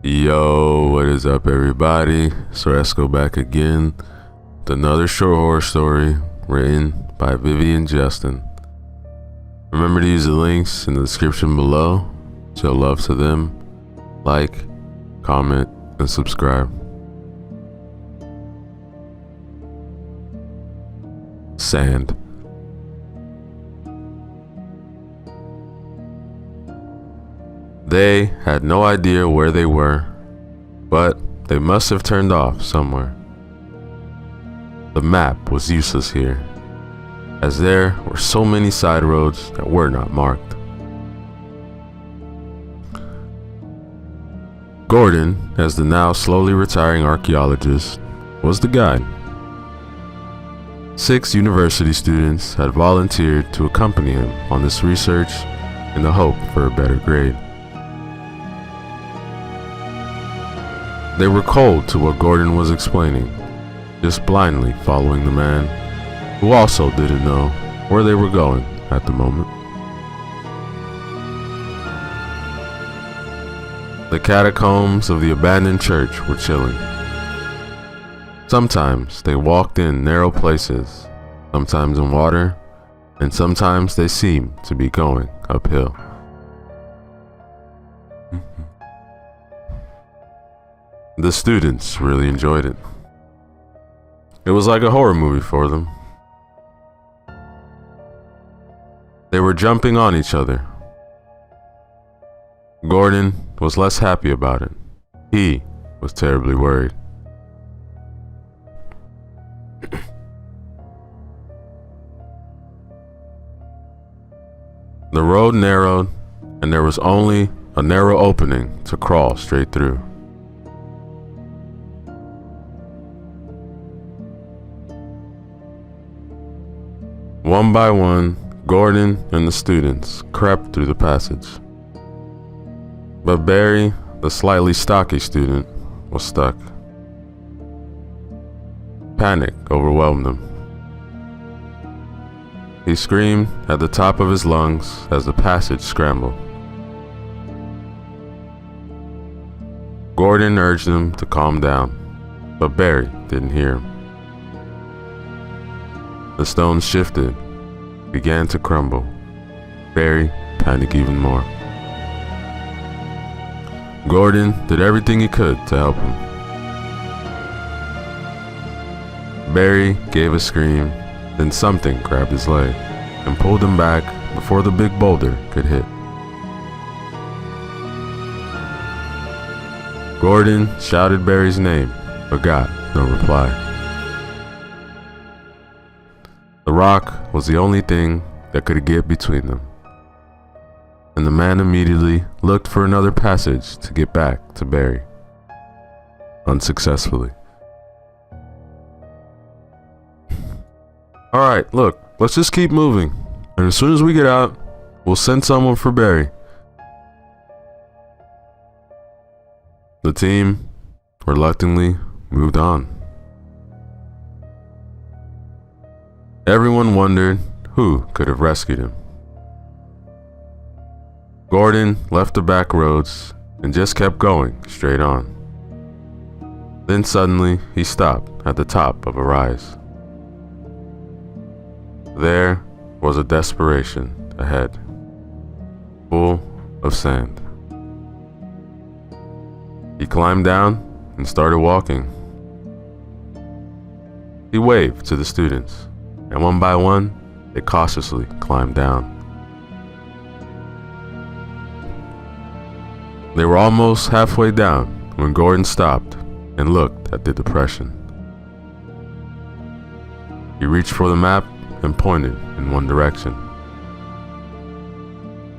Yo, what is up, everybody? So let's go back again with another short horror story written by Vivian Justin. Remember to use the links in the description below. Show love to them. Like, comment, and subscribe. Sand. They had no idea where they were, but they must have turned off somewhere. The map was useless here, as there were so many side roads that were not marked. Gordon, as the now slowly retiring archaeologist, was the guide. 6 university students had volunteered to accompany him on this research in the hope for a better grade. They were cold to what Gordon was explaining, just blindly following the man, who also didn't know where they were going at the moment. The catacombs of the abandoned church were chilling. Sometimes they walked in narrow places, sometimes in water, and sometimes they seemed to be going uphill. The students really enjoyed it. It was like a horror movie for them. They were jumping on each other. Gordon was less happy about it. He was terribly worried. The road narrowed, and there was only a narrow opening to crawl straight through. One by one, Gordon and the students crept through the passage. But Barry, the slightly stocky student, was stuck. Panic overwhelmed him. He screamed at the top of his lungs as the passage scrambled. Gordon urged him to calm down, but Barry didn't hear him. The stones shifted, began to crumble. Barry panicked even more. Gordon did everything he could to help him. Barry gave a scream, then something grabbed his leg and pulled him back before the big boulder could hit. Gordon shouted Barry's name, but got no reply. The rock was the only thing that could get between them, and the man immediately looked for another passage to get back to Barry, unsuccessfully. Alright, look, let's just keep moving, and as soon as we get out, we'll send someone for Barry. The team reluctantly moved on. Everyone wondered who could have rescued him. Gordon left the back roads and just kept going straight on. Then suddenly he stopped at the top of a rise. There was a desperation ahead, full of sand. He climbed down and started walking. He waved to the students, and one by one, they cautiously climbed down. They were almost halfway down when Gordon stopped and looked at the depression. He reached for the map and pointed in one direction.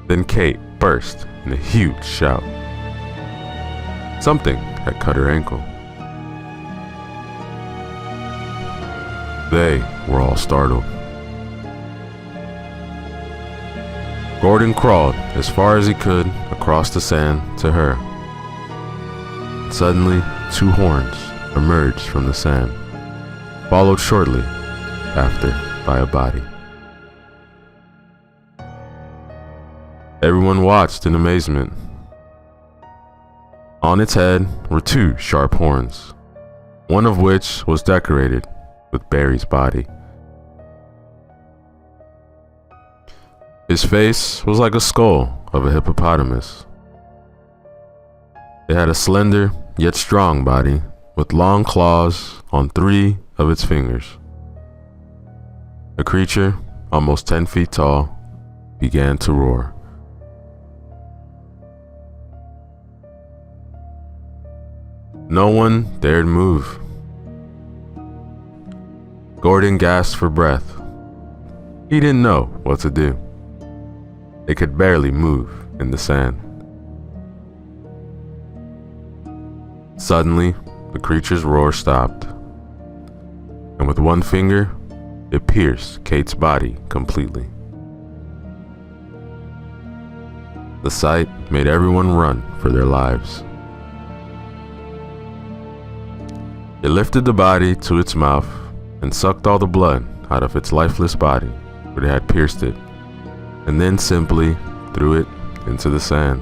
Then Kate burst in a huge shout. Something had cut her ankle. They were all startled. Gordon crawled as far as he could across the sand to her. Suddenly, 2 horns emerged from the sand, followed shortly after by a body. Everyone watched in amazement. On its head were two sharp horns, one of which was decorated with Barry's body. His face was like a skull of a hippopotamus. It had a slender yet strong body with long claws on 3 of its fingers. The creature, almost 10 feet tall, began to roar. No one dared move. Gordon gasped for breath. He didn't know what to do. It could barely move in the sand. Suddenly, the creature's roar stopped, and with one finger, it pierced Kate's body completely. The sight made everyone run for their lives. It lifted the body to its mouth and sucked all the blood out of its lifeless body where it had pierced it, and then simply threw it into the sand.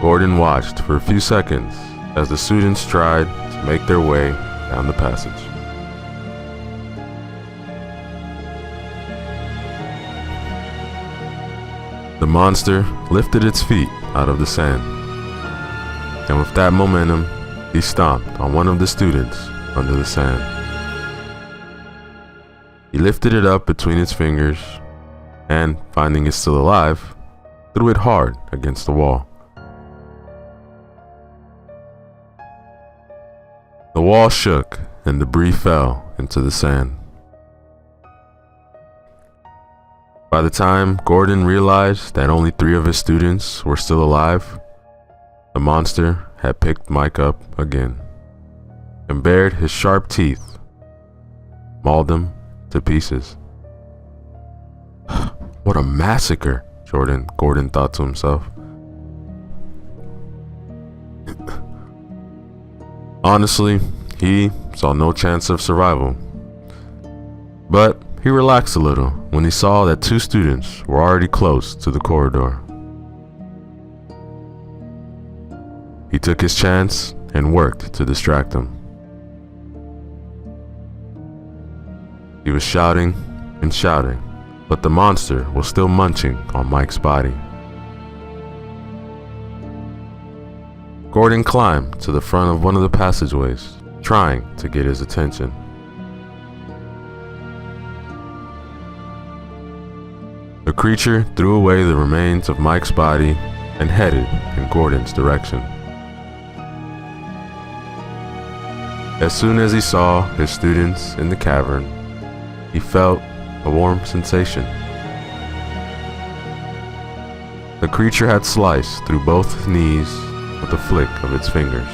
Gordon watched for a few seconds as the students tried to make their way down the passage. The monster lifted its feet out of the sand, and with that momentum, he stomped on one of the students under the sand. He lifted it up between its fingers and, finding it still alive, threw it hard against the wall. The wall shook and debris fell into the sand. By the time Gordon realized that only 3 of his students were still alive, the monster had picked Mike up again and bared his sharp teeth, mauled him to pieces. What a massacre, Gordon thought to himself. Honestly, he saw no chance of survival, but he relaxed a little when he saw that 2 students were already close to the corridor. He took his chance and worked to distract them. He was shouting and shouting, but the monster was still munching on Mike's body. Gordon climbed to the front of one of the passageways, trying to get his attention. The creature threw away the remains of Mike's body and headed in Gordon's direction. As soon as he saw his students in the cavern, he felt a warm sensation. The creature had sliced through both knees with a flick of its fingers.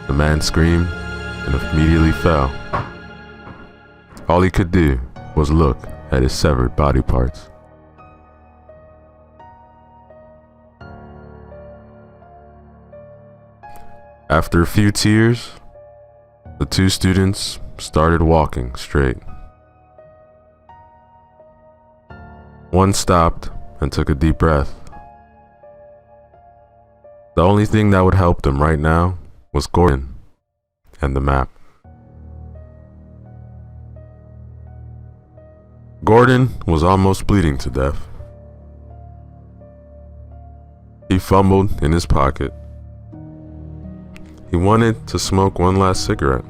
The man screamed and immediately fell. All he could do was look at his severed body parts. After a few tears, the 2 students started walking straight. One stopped and took a deep breath. The only thing that would help them right now was Gordon and the map. Gordon was almost bleeding to death. He fumbled in his pocket. He wanted to smoke one last cigarette.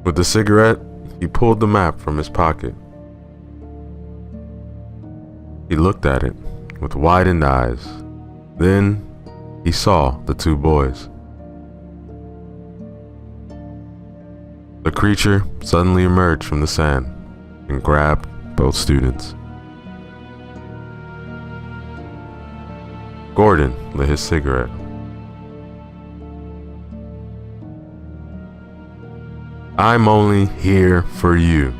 With the cigarette, he pulled the map from his pocket. He looked at it with widened eyes. Then he saw the 2 boys. The creature suddenly emerged from the sand and grabbed both students. Gordon lit his cigarette. I'm only here for you.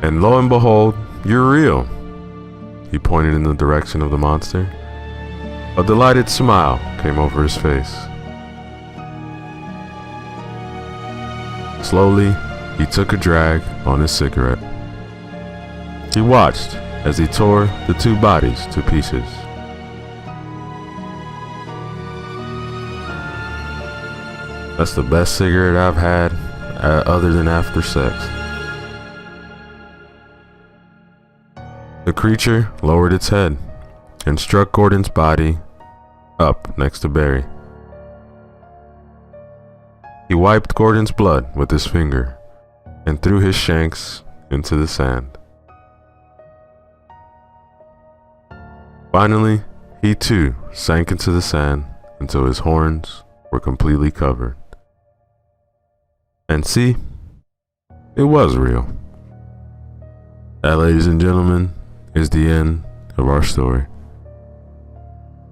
And lo and behold, you're real. He pointed in the direction of the monster. A delighted smile came over his face. Slowly, he took a drag on his cigarette. He watched as he tore the two bodies to pieces. That's the best cigarette I've had, other than after sex. The creature lowered its head and struck Gordon's body up next to Barry. He wiped Gordon's blood with his finger and threw his shanks into the sand. Finally, he too sank into the sand until his horns were completely covered. And see, it was real. That, ladies and gentlemen, is the end of our story.